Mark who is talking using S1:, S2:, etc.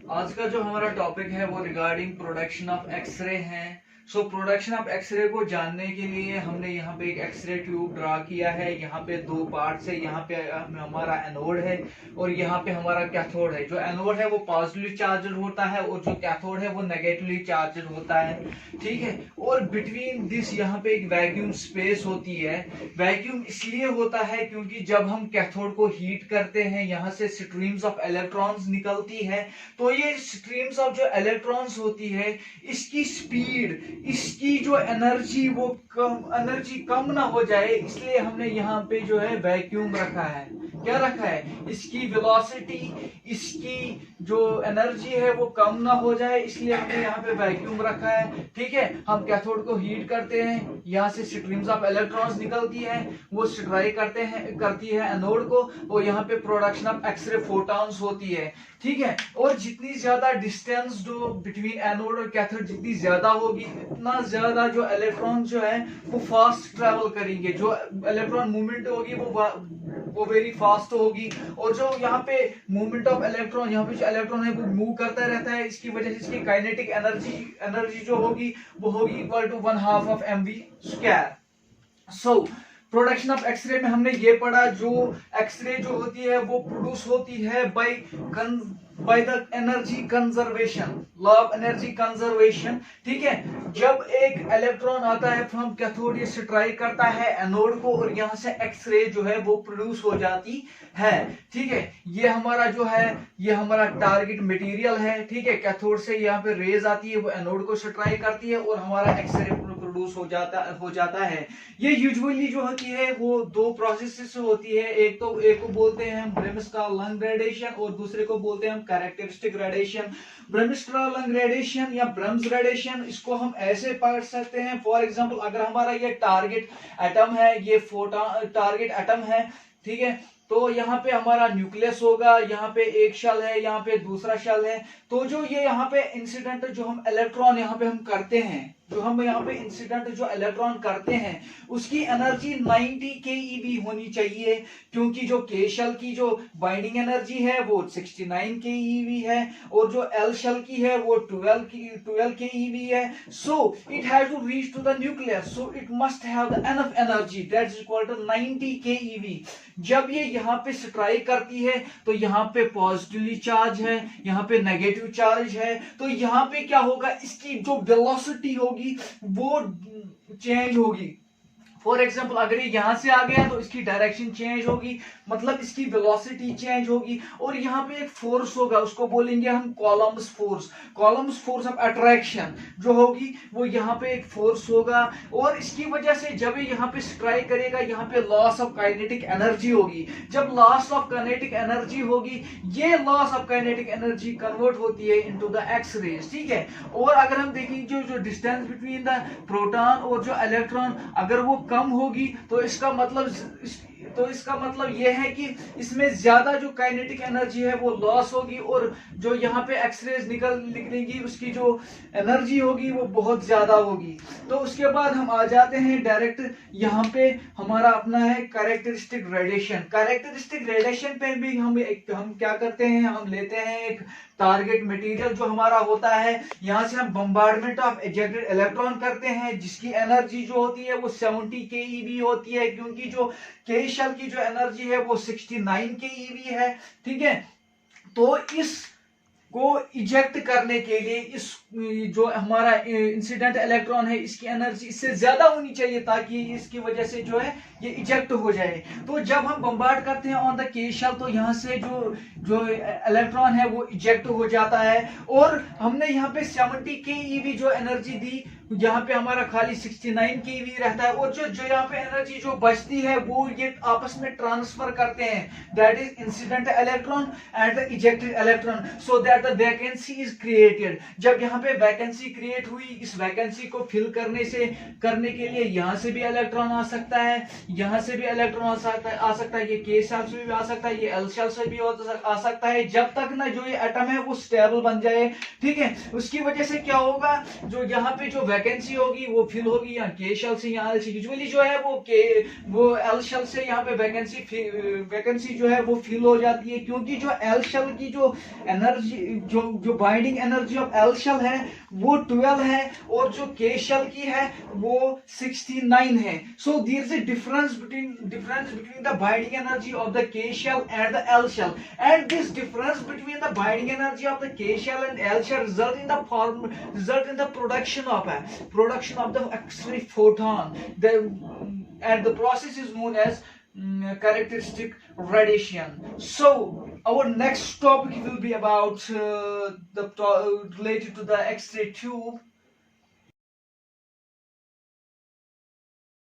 S1: आज का जो हमारा टॉपिक है वो रिगार्डिंग प्रोडक्शन ऑफ एक्सरे है। प्रोडक्शन ऑफ एक्सरे को जानने के लिए हमने यहाँ पे एक एक्सरे ट्यूब ड्रा किया है। यहाँ पे दो पार्ट्स है, यहाँ पे हमारा एनोड है और यहाँ पे हमारा कैथोड है। जो एनोड है वो पॉजिटिवली चार्जड होता है और जो कैथोड है वो नेगेटिवली चार्जड होता है, ठीक है। और बिटवीन दिस यहाँ पे एक वैक्यूम स्पेस होती है। वैक्यूम इसलिए होता है क्योंकि जब हम कैथोड को हीट करते हैं यहाँ से स्ट्रीम्स ऑफ इलेक्ट्रॉन्स निकलती है। तो ये स्ट्रीम्स ऑफ जो इलेक्ट्रॉन्स होती है इसकी स्पीड, इसकी जो एनर्जी वो एनर्जी कम ना हो जाए, इसलिए हमने यहाँ पे जो है वैक्यूम रखा है। क्या रखा है? इसकी वेलोसिटी, इसकी जो एनर्जी है वो कम ना हो जाए, इसलिए हमने यहाँ पे वैक्यूम रखा है, ठीक है। हम कैथोड को हीट करते हैं, यहाँ से स्ट्रीम्स ऑफ इलेक्ट्रॉन्स निकलती है, वो स्ट्राइक करती है एनोड को और यहाँ पे प्रोडक्शन ऑफ एक्सरे फोटॉन्स होती है, ठीक है। और जितनी ज्यादा डिस्टेंस जो बिटवीन एनोड और कैथोड जितनी ज्यादा होगी उतना ज्यादा जो इलेक्ट्रॉन जो है वो फास्ट ट्रेवल करेंगे। जो इलेक्ट्रॉन मूवमेंट होगी वो वेरी फास्ट होगी। और जो यहाँ पे मूवमेंट ऑफ इलेक्ट्रॉन, यहाँ पे जो इलेक्ट्रॉन है वो मूव करता रहता है, इसकी वजह से इसकी काइनेटिक एनर्जी जो होगी वो होगी equal to 1/2 of mv²। Production of X ray में हमने ये पढ़ा, जो एक्सरे जो होती है वो प्रोड्यूस होती है by the energy conservation, law of energy conservation, ठीक है। जब एक इलेक्ट्रॉन आता है फ्रॉम कैथोड, ये स्ट्राइक करता है एनोड को और यहाँ से एक्सरे जो है वो प्रोड्यूस हो जाती है, ठीक है। ये हमारा जो है ये हमारा टारगेट मटेरियल है, ठीक है। कैथोड से यहाँ पे रेज आती है, वो एनोड को स्ट्राइक करती है और हमारा एक्सरे प्रोड्यूस हो जाता है। ये यूजुअली जो होती है वो दो प्रोसेस से होती है। एक को बोलते हैं हम ब्रेमस्ट्राल-लंग ग्रेडेशन और दूसरे को बोलते हैं हम कैरेक्टरिस्टिक ग्रेडेशन। ब्रेमस्ट्राल-लंग ग्रेडेशन या ब्रह्म्स ग्रेडेशन, इसको हम ऐसे पढ़ सकते हैं। फॉर एग्जांपल अगर हमारा ये टारगेट एटम है, ये टारगेट एटम है, ठीक है। तो यहाँ पे हमारा न्यूक्लियस होगा, यहाँ पे एक शेल है, यहाँ पे दूसरा शेल है। तो जो ये यहाँ पे इंसिडेंट जो हम इलेक्ट्रॉन यहाँ पे हम करते हैं, जो हम यहाँ पे इंसिडेंट जो इलेक्ट्रॉन करते हैं उसकी एनर्जी 90 keV होनी चाहिए, क्योंकि जो के शेल की जो बाइंडिंग एनर्जी है वो 69 keV है और जो एल शेल की है वो 12 keV है। So it has to reach to the nucleus, so it must have the enough energy that is equal to 90 keV। जब ये यहाँ पे स्ट्राइक करती है तो यहाँ पे पॉजिटिवली चार्ज है, यहाँ पे नेगेटिव चार्ज है, तो यहाँ पे क्या होगा, इसकी जो वेलोसिटी होगी वो चेंज होगी। फॉर एग्जाम्पल अगर ये यहां से आ गया तो इसकी डायरेक्शन चेंज होगी, मतलब इसकी वेलोसिटी चेंज होगी। और यहाँ पे एक फोर्स होगा, उसको बोलेंगे हम columns force. Columns force of attraction जो होगी वो यहाँ पे एक फोर्स होगा और इसकी वजह से जब ये यहाँ पे स्ट्राइक करेगा यहाँ पे लॉस ऑफ काइनेटिक एनर्जी होगी। जब लॉस ऑफ काइनेटिक एनर्जी होगी, ये loss of kinetic energy convert होती है इनटू द एक्स रेज, ठीक है। और अगर हम देखेंगे जो डिस्टेंस बिटवीन द प्रोटॉन और जो इलेक्ट्रॉन अगर वो कम होगी तो इसका मतलब यह है कि इसमें ज्यादा जो काइनेटिक एनर्जी है वो लॉस होगी और जो यहाँ पे एक्सरेज निकलेंगी उसकी जो एनर्जी होगी वो बहुत ज्यादा होगी। तो उसके बाद हम आ जाते हैं डायरेक्ट यहाँ पे हमारा अपना है कैरेक्टरिस्टिक रेडिएशन। कैरेक्टरिस्टिक रेडिएशन पे भी हम क्या करते हैं, हम लेते हैं एक टारगेट मटेरियल जो हमारा होता है, यहाँ से हम बम्बार्डमेंट ऑफ इजेक्टेड इलेक्ट्रॉन करते हैं जिसकी एनर्जी जो होती है वो 70 keV होती है, क्योंकि जो के शेल की जो एनर्जी है वो 69 keV है, ठीक है। तो इस को इजेक्ट करने के लिए इस जो हमारा इंसिडेंट इलेक्ट्रॉन है इसकी एनर्जी इससे ज्यादा होनी चाहिए ताकि इसकी वजह से जो है ये इजेक्ट हो जाए। तो जब हम बम्बार्ड करते हैं ऑन द के शेल तो यहाँ से जो इलेक्ट्रॉन है वो इजेक्ट हो जाता है और हमने यहाँ पे 70 keV जो एनर्जी दी, यहाँ पे हमारा खाली 69 keV रहता है और जो यहाँ पे एनर्जी जो बचती है वो ये आपस में ट्रांसफर करते हैं, that is incident electron and the ejected electron, so that the vacancy is created. जब यहाँ पे वैकेंसी क्रिएट हुई, इस वैकेंसी को फिल करने के लिए यहाँ से भी इलेक्ट्रॉन आ सकता है, यहाँ से भी इलेक्ट्रॉन आ सकता है, ये के शेल से भी आ सकता है, ये एल शेल से भी आ सकता है, जब तक ना जो ये एटम है वो स्टेबल बन जाए, ठीक है। उसकी वजह से क्या होगा, जो यहाँ पे जो वैकेंसी होगी वो फिल होगी यहाँ के शेल से, यहाँ यूजुअली जो है वो एल शेल से यहाँ पे वैकेंसी जो है वो फिल हो जाती है, क्योंकि जो एल शेल की जो एनर्जी जो binding energy of L shell है वो 12 है और जो के शेल की है वो 69 है. So there is a difference between the binding energy of the K shell and the L shell, and this difference between the binding energy of the K shell and L shell result in the production of the X-ray photon. And the process is known as characteristic radiation. So our next topic will be about related to the X-ray tube.